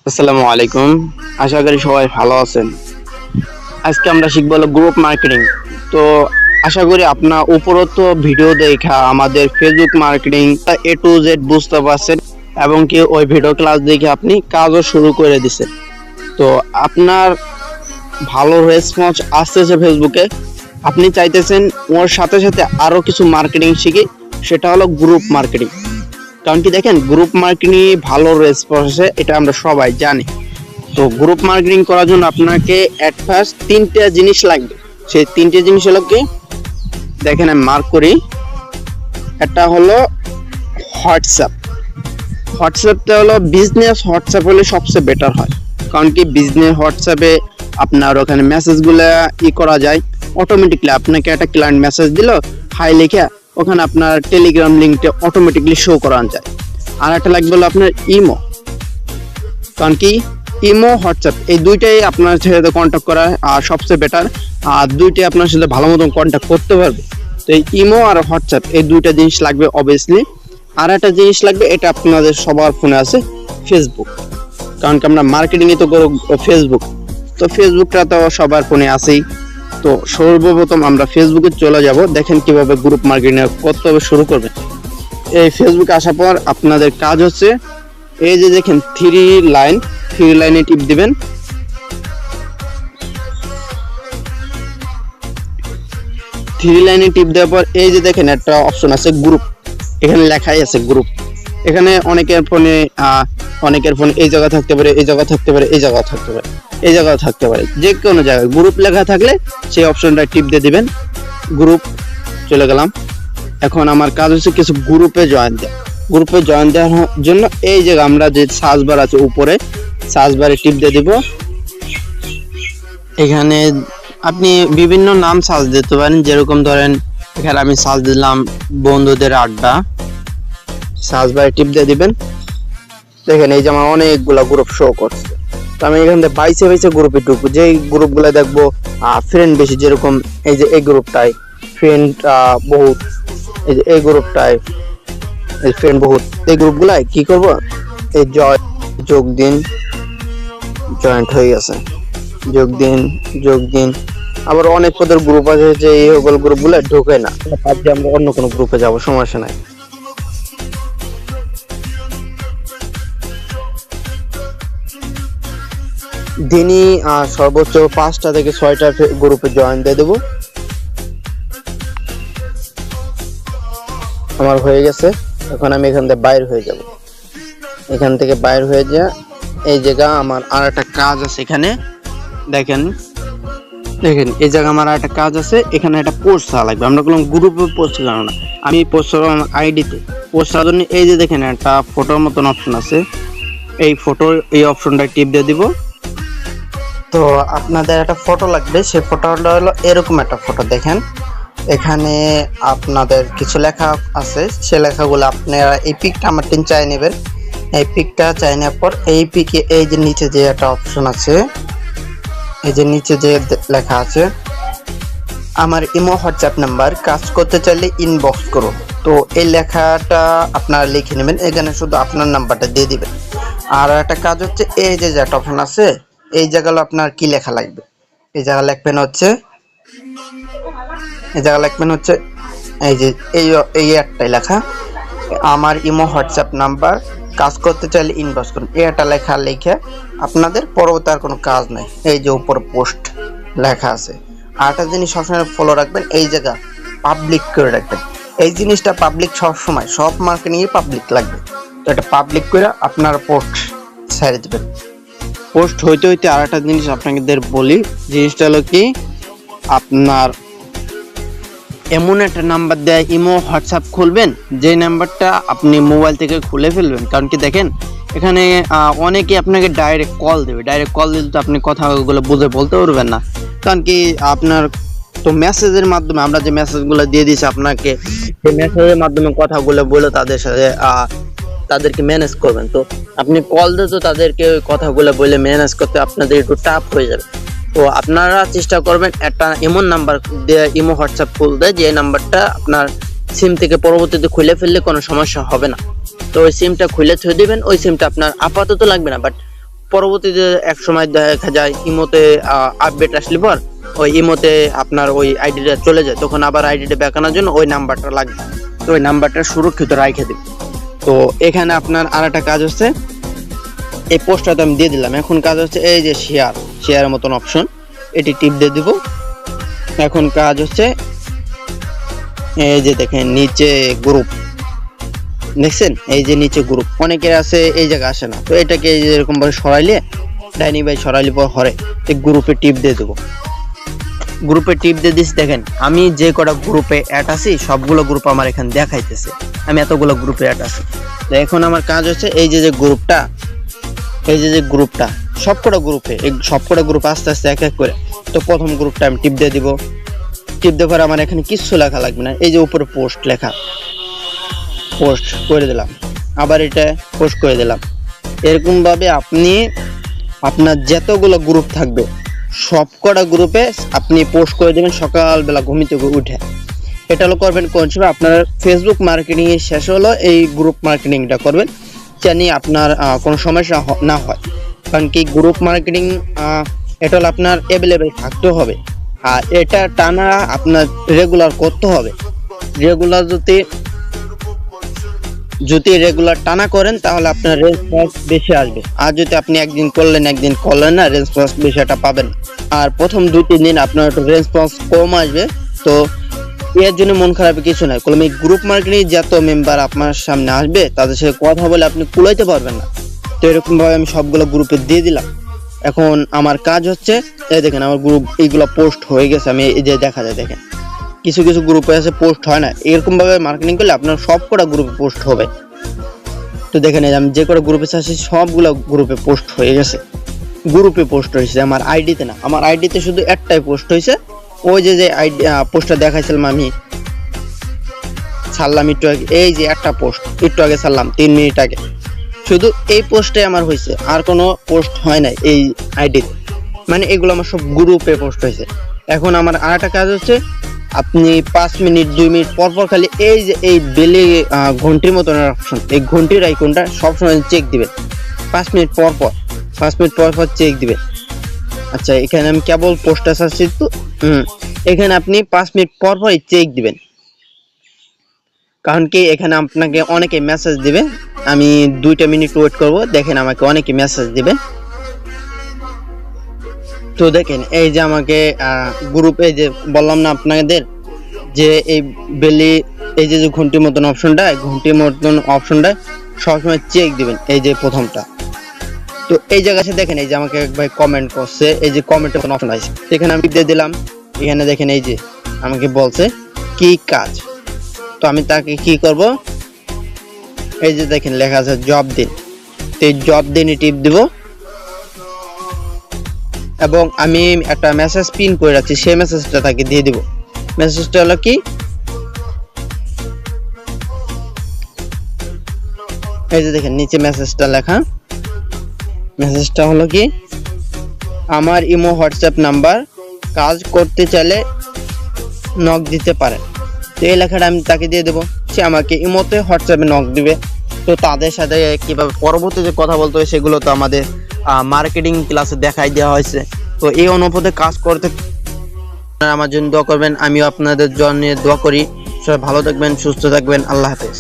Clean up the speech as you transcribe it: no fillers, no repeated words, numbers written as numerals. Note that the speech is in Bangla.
আসসালামু আলাইকুম। আশা করি সবাই ভালো আছেন। আজকে আমরা শিখব হলো গ্রুপ মার্কেটিং। তো আশা করি আপনার উপরোক্ত ভিডিও দেখা আমাদের Facebook marketing A to Z বুঝতে পারছেন এবং কি ওই ভিডিও ক্লাস দেখে আপনি কাজও শুরু করে দিছেন। তো আপনার ভালো রেসপন্স আসতেছে ফেসবুকে, আপনি চাইতেছেন ওর সাথে সাথে আরো কিছু মার্কেটিং শিখি, সেটা হলো গ্রুপ মার্কেটিং। কারণ কি দেখেন, গ্রুপ মার্কেটিং ভালো রেসপন্স আছে, এটা আমরা সবাই জানি। তো গ্রুপ মার্কেটিং করার জন্য আপনাকে এট ফার্স্ট তিনটা জিনিস লাগবে। সেই তিনটে জিনিস হলো কি, দেখেন আমি মার্ক করি। একটা হলো হোয়াটসঅ্যাপ। হোয়াটসঅ্যাপটা হলো বিজনেস হোয়াটসঅ্যাপ হলে সবচেয়ে বেটার হয়। কারণ কি বিজনেস হোয়াটসঅ্যাপে আপনার ওখানে মেসেজগুলো করা যায় অটোমেটিকলি। আপনাকে একটা ক্লায়েন্ট মেসেজ দিল হাই লিখে, ওখানে আপনার টেলিগ্রাম লিঙ্কটা অটোমেটিকলি শো করানো যায়। আর একটা লাগবে হলো আপনার ইমো। কারণ কি ইমো হোয়াটসঅ্যাপ এই দুইটাই আপনার সাথে কন্ট্যাক্ট করা আর সবচেয়ে বেটার, আর দুইটাই আপনার সাথে ভালো মতন কন্ট্যাক্ট করতে পারবে। তো এই ইমো আর হোয়াটসঅ্যাপ এই দুইটা জিনিস লাগবে অবভিয়াসলি। আর একটা জিনিস লাগবে, এটা আপনাদের সবার ফোনে আছে, ফেসবুক। কারণ কি আমরা মার্কেটিং তো করব ফেসবুক, তো ফেসবুকটা তো সবার ফোনে আছেই। তো সর্বপ্রথম আমরা ফেসবুকে চলে যাব, দেখেন কিভাবে গ্রুপ মার্কেটিং করতে হবে শুরু করবেন। এই ফেসবুকে আসার পর আপনাদের কাজ হচ্ছে, এই যে দেখেন থ্রি লাইনে টিপ দিবেন। থ্রি লাইনে টিপ দেওয়ার পর এই যে দেখেন একটা অপশন আছে গ্রুপ, এখানে লেখাই আছে গ্রুপ। এখানে অনেকের ফোনে এই জায়গা থাকতে পারে, এই জায়গা থাকতে পারে, এই জায়গা থাকতে পারে, এই জায়গা থাকতে পারে, যে কোনো জায়গায় গ্রুপ লেখা থাকলে সেই অপশনটা টিপ দিয়ে দিবেন। গ্রুপ চলে গেলাম। এখন আমার কাজ হচ্ছে কিছু গ্রুপে জয়েন দেওয়া। গ্রুপে জয়েন দেওয়ার জন্য এই যে আমরা যে সার্চ বার আছে উপরে, সার্চ বারে টিপ দিয়ে দিব। এখানে আপনি বিভিন্ন নাম সার্চ দিতে পারেন, যেরকম ধরেন এখানে আমি সার্চ দিলাম বন্ধুদের আড্ডা। সার্চ বারে টিপ দিয়ে দিবেন। দেখেন এই যে আমার অনেকগুলা গ্রুপ শো করছে। তো আমি এখান থেকে বাইসে গ্রুপে ঢুকবো, যে গ্রুপগুলো দেখবো ফ্রেন্ড বেশি, যেরকম এই যে এই গ্রুপটায় ফ্রেন্ড বহুত, এই যে এই গ্রুপটায় ফ্রেন্ড বহুত, এই গ্রুপগুলাই কি করব, এই যোগ দিন, জয়েন্ট হয়ে গেছে, যোগ দিন। আবার অনেক পদের গ্রুপ আছে যে এই সকল গ্রুপগুলো ঢোকে না, ভাবছি আমরা অন্য কোনো গ্রুপে যাব, সমস্যা নাই। দিনই সর্বোচ্চ 5টা থেকে 6টা গ্রুপে জয়েন দিয়ে দেবো। আমার হয়ে গেছে। এখন আমি এখান থেকে বাইর হয়ে যাব। এখান থেকে বাইর হয়ে যা, এই জায়গা আমার আর একটা কাজ আছে। এখানে দেখেন এই জায়গা আমার একটা কাজ আছে। এখানে একটা পোস্ট করা লাগবে। আমরা কোনো গ্রুপে পোস্ট করানো না, আমি পোস্ট করব আমার আইডিতে। পোস্ট করার জন্য এই যে দেখেন একটা ফটোর মতন অপশন আছে, এই ফটোর এই অপশনটা টিপ দিয়ে দিব। তো আপনাদের একটা ফটো লাগবে, সেই ফটোটা হলো এরকম একটা ফটো। দেখেন এখানে আপনাদের কিছু লেখা আছে, সে লেখাগুলো আপনারা এই পিকটা আমার টিন চাই নেবেন। এই পিকটা চাই নেওয়ার পর এই পিকে এই যে নিচে যে একটা অপশন আছে, এই যে নিচে যে লেখা আছে আমার ইমো হোয়াটসঅ্যাপ নাম্বার, কাজ করতে চাইলে ইনবক্স করুন। তো এই লেখাটা আপনারা লিখে নেবেন, এখানে শুধু আপনার নাম্বারটা দিয়ে দিবেন। আর একটা কাজ হচ্ছে, এই যে একটা অপশন আছে, এই জায়গায় আপনার কি লেখা লাগবে, এই জায়গা লিখবেন হচ্ছে, এই যে এই একটাই লেখা, আমার ইমো হোয়াটসঅ্যাপ নাম্বার, কাজ করতে চাইলে ইনবক্স করুন। এটা লেখা লিখে আপনাদের পরবর্তী আর কোনো কাজ নাই। এই যে উপর পোস্ট লেখা আছে। আর একটা জিনিস সবসময় ফলো রাখবেন, এই জায়গা পাবলিক করে রাখবেন। এই জিনিসটা পাবলিক সবসময়, সব মার্কেটিংয়ে পাবলিক লাগবে। তো এটা পাবলিক করে আপনার পোস্ট ছেড়ে দেবেন। পোস্ট হইতে আর একটা জিনিস আপনাদের বলি, জিনিসটা হলো কি, আপনার এমন একটা নাম্বার দেয় ইমো হোয়াটসঅ্যাপ খুলবেন, যে নাম্বারটা আপনি মোবাইল থেকে খুলে ফেলবেন। কারণ কি দেখেন এখানে অনেকে আপনাকে ডাইরেক্ট কল দেবে, ডাইরেক্ট কল দিলে তো আপনি কথাগুলো বুঝে বলতে পারবেন না। কারণ কি আপনার তো মেসেজের মাধ্যমে আমরা যে মেসেজগুলো দিয়ে দিয়েছি আপনাকে, সেই মেসেজের মাধ্যমে কথাগুলো বলে তাদের সাথে তাদেরকে ম্যানেজ করবেন। তো আপনি কল দিয়ে তো তাদেরকে কথাগুলো বলে ম্যানেজ করতে আপনাদের একটু টাফ হয়ে যাবে। তো আপনারা চেষ্টা করবেন একটা এমন নাম্বার দিয়ে ইমো হোয়াটসঅ্যাপ খুলতে, যে নাম্বারটা আপনার সিম থেকে পরবর্তীতে খুলে ফেললে কোনো সমস্যা হবে না। তো ওই সিমটা খুলে থুয়ে দিবেন। ওই সিমটা আপনার আপাতত লাগবে না, বাট পরবর্তীতে এক সময় দেখা যায় ইমোতে আপডেট আসলে পর ওই ইমোতে আপনার ওই আইডিটা চলে যায়, তখন আবার আইডিটা বেকানোর জন্য ওই নাম্বারটা লাগবে, তো ওই নাম্বারটা সুরক্ষিত রাখে দিবে। তো এখানে আপনার আর একটা কাজ হচ্ছে, এই পোস্টটা তো আমি দিয়ে দিলাম, এখন কাজ হচ্ছে এই যে শেয়ারের মতন অপশন, এটি টিপ দিয়ে দিব। এখন কাজ হচ্ছে এই যে দেখেন নিচে গ্রুপ দেখছেন, এই যে নিচে গ্রুপ অনেকের আছে এই জায়গা আসে না, তো এটাকে এরকম ভাবে সরাইলে ডাইনি ভাই সরাইলে পর হরে গ্রুপে টিপ দিয়ে দেবো। গ্রুপে টিপ দিয়ে দিস, দেখেন আমি যে কটা গ্রুপে অ্যাড আছি সবগুলো গ্রুপ আমার এখানে দেখাইতেছে, আমি এতগুলো গ্রুপে অ্যাড আছি। তো এখন আমার কাজ হচ্ছে এই যে গ্রুপটা, এই যে গ্রুপটা সবকটা গ্রুপে, এই সবকটা গ্রুপ আস্তে আস্তে এক এক করে, তো প্রথম গ্রুপটা আমি টিপ দিয়ে দিব। টিপ দেওয়ার পর আমার এখানে কিছু লেখা লাগবে না, এই যে উপরে পোস্ট লেখা, পোস্ট করে দিলাম, আবার এটা পোস্ট করে দিলাম। এরকম ভাবে আপনি আপনার যতগুলো গ্রুপ থাকবে সবকটা গ্রুপে আপনি পোস্ট করে দেবেন সকালবেলা ঘুম থেকে উঠে। এটা হলো করবেন কোন সময় আপনার ফেসবুক মার্কেটিং এর শেষ হলো এই গ্রুপ মার্কেটিংটা করবেন, জানি আপনার কোনো সমস্যা না হয়। কারণ কি গ্রুপ মার্কেটিং এটা হলো আপনার অ্যাভেলেবেল থাকতে হবে, আর এটা টানা আপনার রেগুলার করতে হবে। রেগুলার যদি রেগুলার টানা করেন তাহলে আপনার রেসপন্স বেশি আসবে, আর যদি আপনি একদিন করলেন না রেসপন্স বেশিটা পাবেন। আর প্রথম 2-3 দিন আপনার একটু রেসপন্স কম আসবে, তো এর জন্য মন খারাপের কিছু নাই। কারণ এই গ্রুপ মার্কেটিং যত মেম্বার আপনার সামনে আসবে তাদের সাথে কথা বলে আপনি কুলাইতে পারবেন না। তো এরকম ভাবে আমি সবগুলো গ্রুপে দিয়ে দিলাম। এখন আমার কাজ হচ্ছে এই দেখেন আমার গ্রুপ এইগুলো পোস্ট হয়ে গেছে, আমি এই যে দেখা যায় দেখেন কিছু কিছু গ্রুপে আছে পোস্ট হয় না, এরকম ভাবে মার্কেটিং করলে আপনার সবকটা গ্রুপে পোস্ট হবে। তো দেখেন আমি যে কটা গ্রুপে আছি সবগুলো গ্রুপে পোস্ট হয়ে গেছে, গ্রুপে পোস্ট হয়েছে, আমার আইডিতে না, আমার আইডিতে শুধু একটাই পোস্ট হয়েছে, ওই যে আইডি পোস্টটা দেখাইছিলাম আমি ছাড়লাম একটু আগে, এই যে একটা পোস্ট একটু আগে ছাড়লাম 3 মিনিট আগে, শুধু এই পোস্টে আমার হয়েছে, আর কোনো পোস্ট হয় নাই এই আইডিতে, মানে এগুলো আমার সব গ্রুপে পোস্ট হয়েছে। এখন আমার আর একটা কাজ হচ্ছে আপনি 5 মিনিট 2 মিনিট পর পর খালি এই যে এই বেলে ঘন্টির মতন অপশন, এই ঘন্টির আইকনটা সবসময় চেক দিবেন 5 মিনিট পর পর চেক দিবেন। আচ্ছা এখানে আমি কেবল পোস্টটা সার্চ তো এখানে আপনি 5 মিনিট পর পর চেক দিবেন, কারণ কি এখানে আপনাকে অনেকে মেসেজ দিবে, আমি 2টা মিনিট ওয়েট করব, দেখেন আমাকে অনেকে মেসেজ দিবে। তো দেখেন এই যে আমাকে গ্রুপে যে বললাম না আপনাদের যে এই বেলি এই যে ঘন্টির মতন অপশনটা সবসময় চেক দিবেন, এই যে প্রথমটা। তো এই জায়গাতে দেখেন এই যে আমাকে এক ভাই কমেন্ট করছে, এই যে কমেন্টের কোনো অপশন আছে, সেখানে আমি দিয়ে দিলাম। এখানে দেখেন এই যে আমাকে বলছে কি কাজ, তো আমি তাকে কি করব, এই যে দেখেন লেখা আছে জব দিন, তো এই জব দিনই টিপ দিব, এবং আমি একটা মেসেজ পিন করে রাখছি, সেই মেসেজটা তাকে দিয়ে দিব। মেসেজটা হলো কি, এই যে দেখেন নিচে মেসেজটা লেখা, মেসেজটা হলো কি আমার ইমো হোয়াটসঅ্যাপ নাম্বার, কাজ করতে চাইলে নক দিতে পারেন। তো এই লেখাটা আমি তাকে দিয়ে দেবো, সে আমাকে ইমোতে হোয়াটসঅ্যাপে নক দিবে। তো তাদের সাথে কিভাবে পরবর্তীতে কথা বলতে হয় সেগুলো তো আমাদের মার্কেটিং ক্লাসে দেখাই দেওয়া হয়েছে। তো এই অনুপাতে কাজ করতে আমার জন্য দোয়া করবেন, আমিও আপনাদের জন্য দোয়া করি। সবাই ভালো থাকবেন, সুস্থ থাকবেন, আল্লাহ হাফেজ।